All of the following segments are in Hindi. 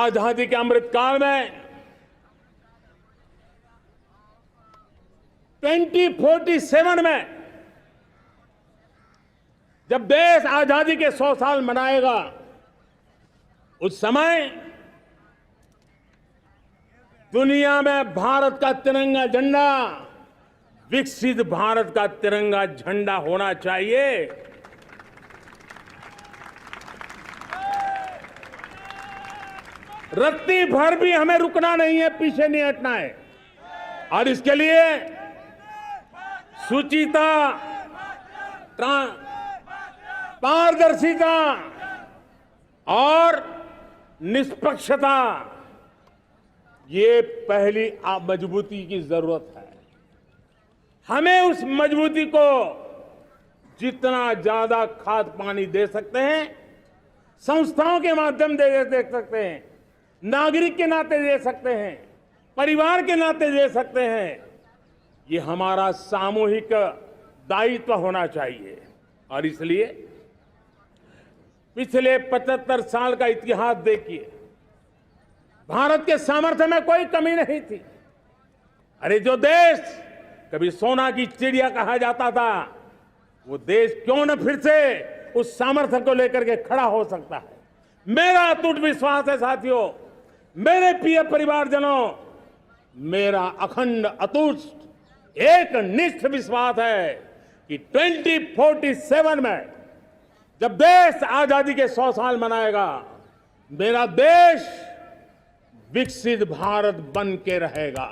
आजादी के अमृत काल में 2047 में जब देश आजादी के 100 साल मनाएगा, उस समय दुनिया में भारत का तिरंगा झंडा विकसित भारत का तिरंगा झंडा होना चाहिए। रत्ती भर भी हमें रुकना नहीं है, पीछे नहीं हटना है। और इसके लिए शुचिता, पारदर्शिता और निष्पक्षता, ये पहली मजबूती की जरूरत है। हमें उस मजबूती को जितना ज्यादा खाद पानी दे सकते हैं, संस्थाओं के माध्यम से दे सकते हैं, नागरिक के नाते दे सकते हैं, परिवार के नाते दे सकते हैं, ये हमारा सामूहिक दायित्व होना चाहिए। और इसलिए पिछले 75 साल का इतिहास देखिए, भारत के सामर्थ्य में कोई कमी नहीं थी। अरे जो देश कभी सोना की चिड़िया कहा जाता था, वो देश क्यों न फिर से उस सामर्थ्य को लेकर के खड़ा हो सकता है। मेरा अटूट विश्वास है साथियों, मेरे प्रिय परिवारजनों, मेरा अखंड अटूट एक निष्ठ विश्वास है कि 2047 में जब देश आजादी के 100 साल मनाएगा, मेरा देश विकसित भारत बन के रहेगा।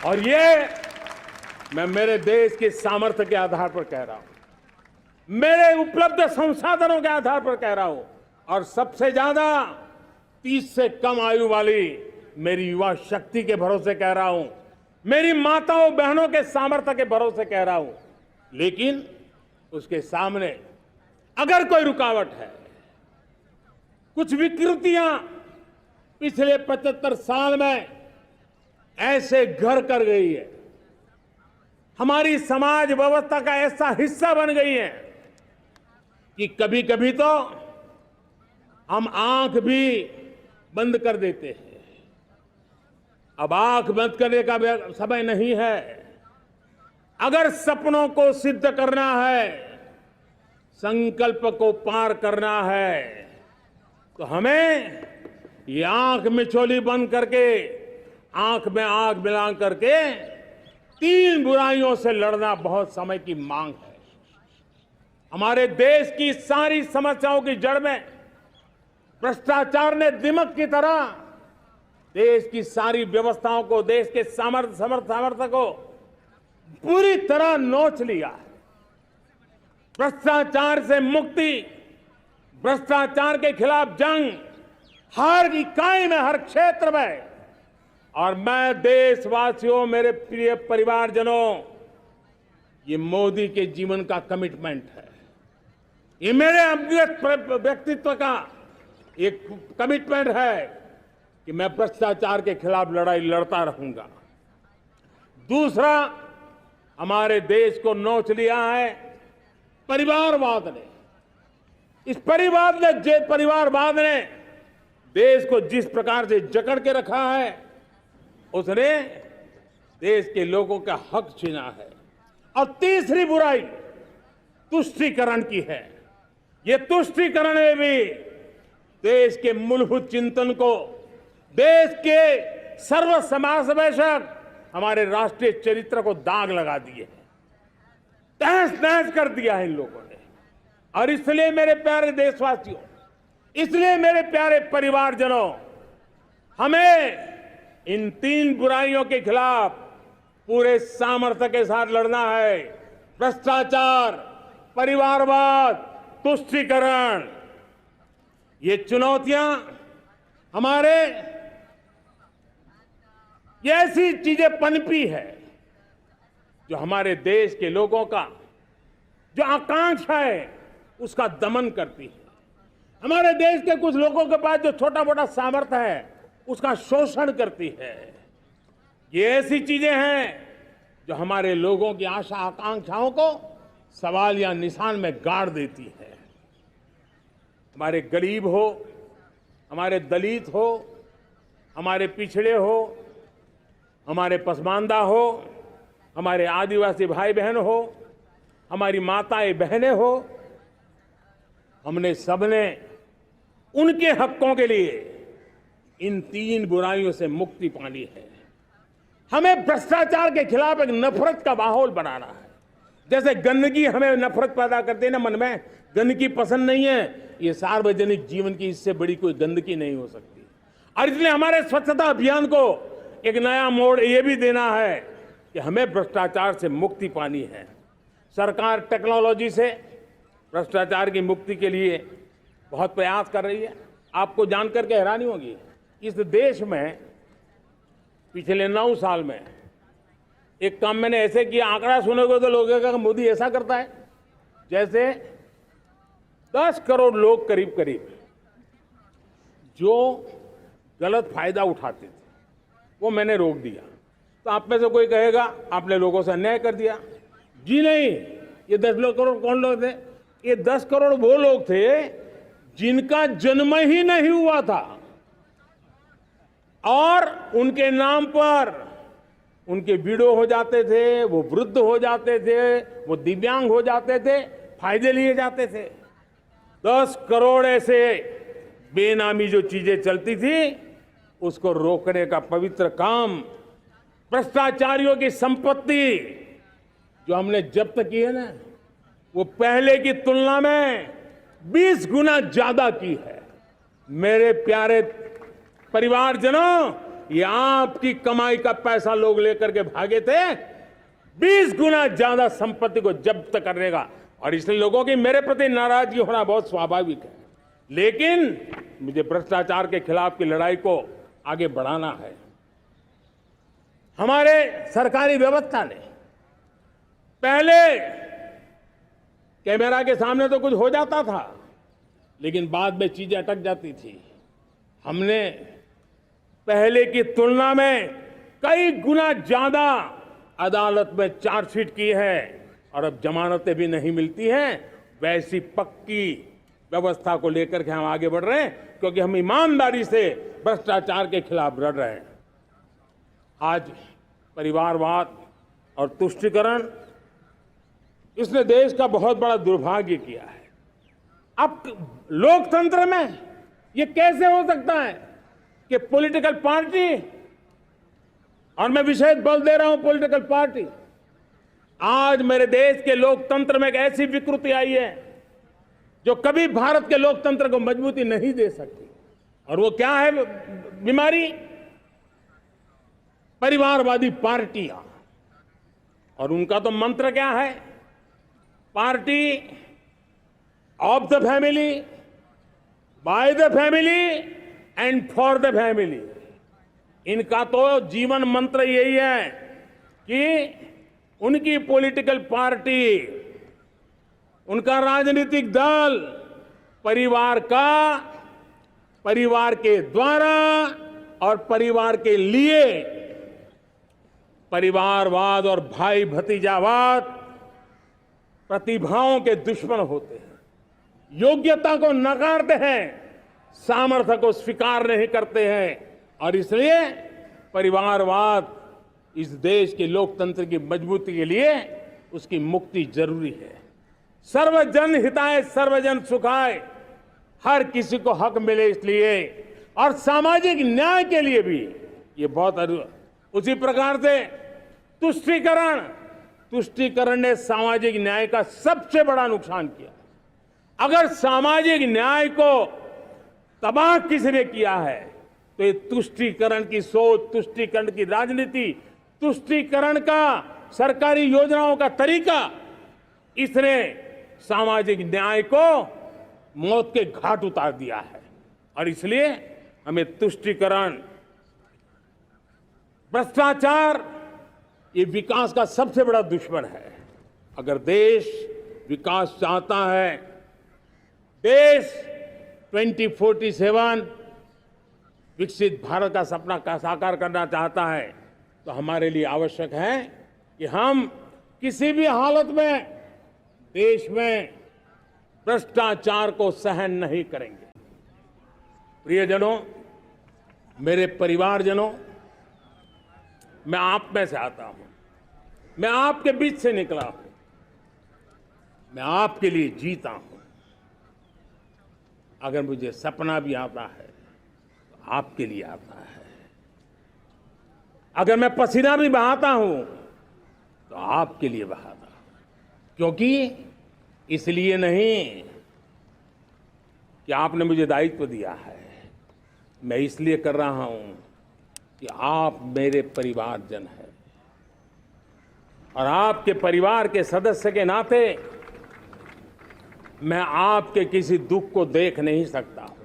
और ये मैं मेरे देश के सामर्थ्य के आधार पर कह रहा हूं, मेरे उपलब्ध संसाधनों के आधार पर कह रहा हूं, और सबसे ज्यादा 30 से कम आयु वाली मेरी युवा शक्ति के भरोसे कह रहा हूं, मेरी माताओं बहनों के सामर्थ्य के भरोसे कह रहा हूं। लेकिन उसके सामने अगर कोई रुकावट है, कुछ विकृतियां पिछले 75 साल में ऐसे घर कर गई है, हमारी समाज व्यवस्था का ऐसा हिस्सा बन गई है कि कभी कभी तो हम आंख भी बंद कर देते हैं। अब आंख बंद करने का समय नहीं है। अगर सपनों को सिद्ध करना है, संकल्प को पार करना है, तो हमें ये आंख मिचौली बंद करके, आंख में आंख मिला करके 3 बुराइयों से लड़ना बहुत समय की मांग है। हमारे देश की सारी समस्याओं की जड़ में भ्रष्टाचार ने दिमक की तरह देश की सारी व्यवस्थाओं को, देश के सामर्थ्य को पूरी तरह नोच लिया है। भ्रष्टाचार से मुक्ति, भ्रष्टाचार के खिलाफ जंग हर इकाई में, हर क्षेत्र में। और मैं देशवासियों, मेरे प्रिय परिवारजनों, ये मोदी के जीवन का कमिटमेंट है, ये मेरे व्यक्तित्व का एक कमिटमेंट है कि मैं भ्रष्टाचार के खिलाफ लड़ाई लड़ता रहूंगा। दूसरा, हमारे देश को नोच लिया है परिवारवाद ने। इस परिवारवाद ने देश को जिस प्रकार से जकड़ के रखा है, उसने देश के लोगों का हक छीना है। और तीसरी बुराई तुष्टीकरण की है। ये तुष्टीकरण में भी देश के मूलभूत चिंतन को, देश के सर्व समावेशक हमारे राष्ट्रीय चरित्र को दाग लगा दिए हैं, तहस नहस कर दिया है इन लोगों ने। और इसलिए मेरे प्यारे देशवासियों, इसलिए मेरे प्यारे परिवारजनों, हमें इन 3 बुराइयों के खिलाफ पूरे सामर्थ्य के साथ लड़ना है। भ्रष्टाचार, परिवारवाद, तुष्टीकरण, ये चुनौतियां हमारे, ये ऐसी चीजें पनपी है जो हमारे देश के लोगों का जो आकांक्षा है उसका दमन करती है। हमारे देश के कुछ लोगों के पास जो छोटा मोटा सामर्थ्य है उसका शोषण करती है। ये ऐसी चीजें हैं जो हमारे लोगों की आशा आकांक्षाओं को सवाल या निशान में गाड़ देती है। हमारे गरीब हो, हमारे दलित हो, हमारे पिछड़े हो, हमारे पसमानदा हो, हमारे आदिवासी भाई बहन हो, हमारी माताएं बहनें हो, हमने सबने उनके हकों के लिए इन 3 बुराइयों से मुक्ति पानी है। हमें भ्रष्टाचार के खिलाफ एक नफरत का माहौल बनाना है। जैसे गंदगी हमें नफरत पैदा करती है ना, मन में गंदगी पसंद नहीं है, ये सार्वजनिक जीवन की इससे बड़ी कोई गंदगी नहीं हो सकती। और इसलिए हमारे स्वच्छता अभियान को एक नया मोड़ ये भी देना है कि हमें भ्रष्टाचार से मुक्ति पानी है। सरकार टेक्नोलॉजी से भ्रष्टाचार की मुक्ति के लिए बहुत प्रयास कर रही है। आपको जानकर के हैरानी होगी, इस देश में पिछले 9 साल में एक काम मैंने ऐसे किया, आंकड़ा सुनोगे तो लोग कहेंगे मोदी ऐसा करता है, जैसे 10 करोड़ लोग करीब करीब जो गलत फायदा उठाते थे वो मैंने रोक दिया। तो आप में से कोई कहेगा आपने लोगों से अन्याय कर दिया। जी नहीं, ये 10 करोड़ कौन लोग थे? ये 10 करोड़ वो लोग थे जिनका जन्म ही नहीं हुआ था और उनके नाम पर उनके विडो हो जाते थे, वो वृद्ध हो जाते थे, वो दिव्यांग हो जाते थे, फायदे लिए जाते थे। 10 करोड़ ऐसे बेनामी जो चीजें चलती थी उसको रोकने का पवित्र काम, भ्रष्टाचारियों की संपत्ति जो हमने जब्त की है ना, वो पहले की तुलना में 20 गुना ज्यादा की है। मेरे प्यारे परिवारजनों, ये आपकी कमाई का पैसा लोग लेकर के भागे थे, 20 गुना ज्यादा संपत्ति को जब्त करने का। और इसलिए लोगों की मेरे प्रति नाराजगी होना बहुत स्वाभाविक है, लेकिन मुझे भ्रष्टाचार के खिलाफ की लड़ाई को आगे बढ़ाना है। हमारे सरकारी व्यवस्था ने पहले कैमरा के सामने तो कुछ हो जाता था, लेकिन बाद में चीजें अटक जाती थी। हमने पहले की तुलना में कई गुना ज्यादा अदालत में चार्जशीट की है और अब जमानतें भी नहीं मिलती हैं। वैसी पक्की व्यवस्था को लेकर के हम आगे बढ़ रहे हैं, क्योंकि हम ईमानदारी से भ्रष्टाचार के खिलाफ लड़ रहे हैं। आज परिवारवाद और तुष्टीकरण, इसने देश का बहुत बड़ा दुर्भाग्य किया है। अब लोकतंत्र में ये कैसे हो सकता है कि पॉलिटिकल पार्टी, और मैं विशेष बल दे रहा हूं पॉलिटिकल पार्टी, आज मेरे देश के लोकतंत्र में एक ऐसी विकृति आई है जो कभी भारत के लोकतंत्र को मजबूती नहीं दे सकती। और वो क्या है बीमारी? परिवारवादी पार्टियां। और उनका तो मंत्र क्या है? Party of the family, by the family and for the family. इनका तो जीवन मंत्र यही है कि उनकी पॉलिटिकल पार्टी, उनका राजनीतिक दल परिवार का, परिवार के द्वारा और परिवार के लिए, परिवारवाद और भाई भतीजावाद प्रतिभाओं के दुश्मन होते हैं, योग्यता को नकारते हैं, सामर्थ्य को स्वीकार नहीं करते हैं। और इसलिए परिवारवाद इस देश के लोकतंत्र की मजबूती के लिए उसकी मुक्ति जरूरी है। सर्वजन हिताय सर्वजन सुखाय, हर किसी को हक मिले इसलिए, और सामाजिक न्याय के लिए भी ये बहुत। उसी प्रकार से तुष्टीकरण ने सामाजिक न्याय का सबसे बड़ा नुकसान किया। अगर सामाजिक न्याय को तबाह किसने किया है तो ये तुष्टीकरण की सोच, तुष्टीकरण की राजनीति, तुष्टीकरण का सरकारी योजनाओं का तरीका, इसने सामाजिक न्याय को मौत के घाट उतार दिया है। और इसलिए हमें तुष्टीकरण, भ्रष्टाचार, ये विकास का सबसे बड़ा दुश्मन है। अगर देश विकास चाहता है, देश 2047 विकसित भारत का सपना का साकार करना चाहता है, तो हमारे लिए आवश्यक है कि हम किसी भी हालत में देश में भ्रष्टाचार को सहन नहीं करेंगे। प्रियजनों, मेरे परिवारजनों, मैं आप में से आता हूं, मैं आपके बीच से निकला हूं, मैं आपके लिए जीता हूं। अगर मुझे सपना भी आता है तो आपके लिए आता है। अगर मैं पसीना भी बहाता हूं तो आपके लिए बहाता हूं। क्योंकि इसलिए नहीं कि आपने मुझे दायित्व दिया है, मैं इसलिए कर रहा हूं कि आप मेरे परिवारजन हैं और आपके परिवार के सदस्य के नाते मैं आपके किसी दुख को देख नहीं सकता हूं,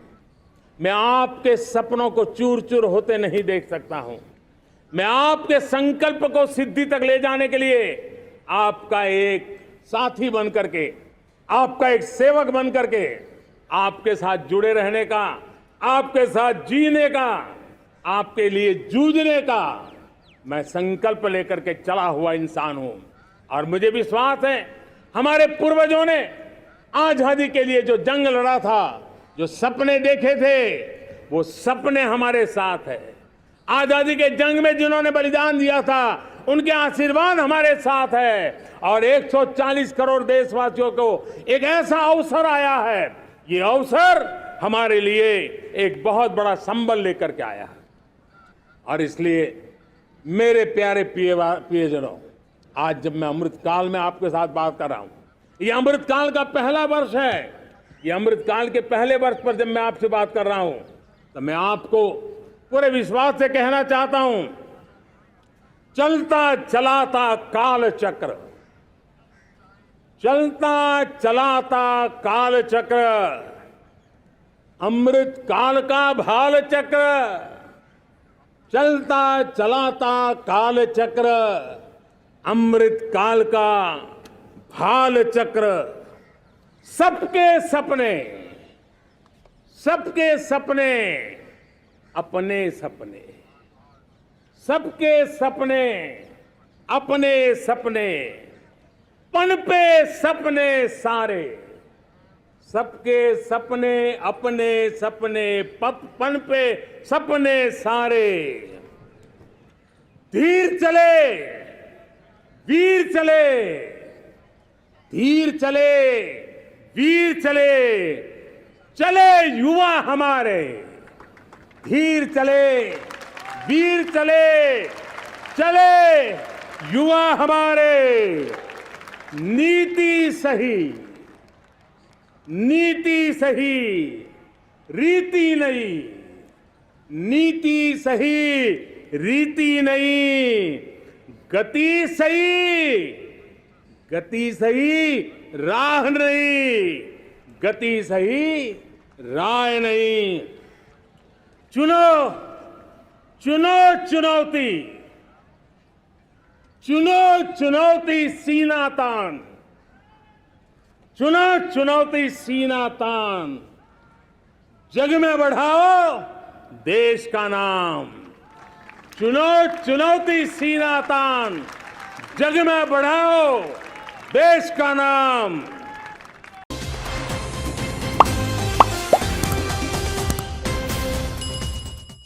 मैं आपके सपनों को चूर चूर होते नहीं देख सकता हूं, मैं आपके संकल्प को सिद्धि तक ले जाने के लिए आपका एक साथी बन करके, आपका एक सेवक बन करके, आपके साथ जुड़े रहने का, आपके साथ जीने का, आपके लिए जूझने का मैं संकल्प लेकर के चला हुआ इंसान हूं। और मुझे विश्वास है हमारे पूर्वजों ने आजादी के लिए जो जंग लड़ा था, जो सपने देखे थे, वो सपने हमारे साथ है। आजादी के जंग में जिन्होंने बलिदान दिया था, उनके आशीर्वाद हमारे साथ है। और 140 करोड़ देशवासियों को एक ऐसा अवसर आया है, ये अवसर हमारे लिए एक बहुत बड़ा संबल लेकर के आया है। और इसलिए मेरे प्यारे प्रियजनों, आज जब मैं अमृतकाल में आपके साथ बात कर रहा हूं, ये अमृतकाल का पहला वर्ष है। ये अमृतकाल के पहले वर्ष पर जब मैं आपसे बात कर रहा हूं, तो मैं आपको पूरे विश्वास से कहना चाहता हूं, चलता चलाता काल चक्र, चलता चलाता काल चक्र, अमृत काल का भाल चक्र, चलता चलाता काल चक्र, अमृत काल का भाल चक्र। सबके सपने, सबके सपने अपने सपने, सबके सपने अपने सपने, पनपे सपने सारे, सबके सपने अपने सपने, पनपे सपने सारे। धीर चले वीर चले, धीर चले वीर चले, चले युवा हमारे। धीर चले वीर चले, चले युवा हमारे। नीति सही, नीति सही, रीति नहीं, नीति सही, रीति नहीं, गति सही, गति सही, राह नहीं, गति सही, राह नहीं। चुनो, चुनो चुनौती, चुनो चुनौती सीना तान, चुनो चुनौती सीना तान। जग में बढ़ाओ देश का नाम, चुनो चुनौती सीना तान, जग में बढ़ाओ देश का नाम।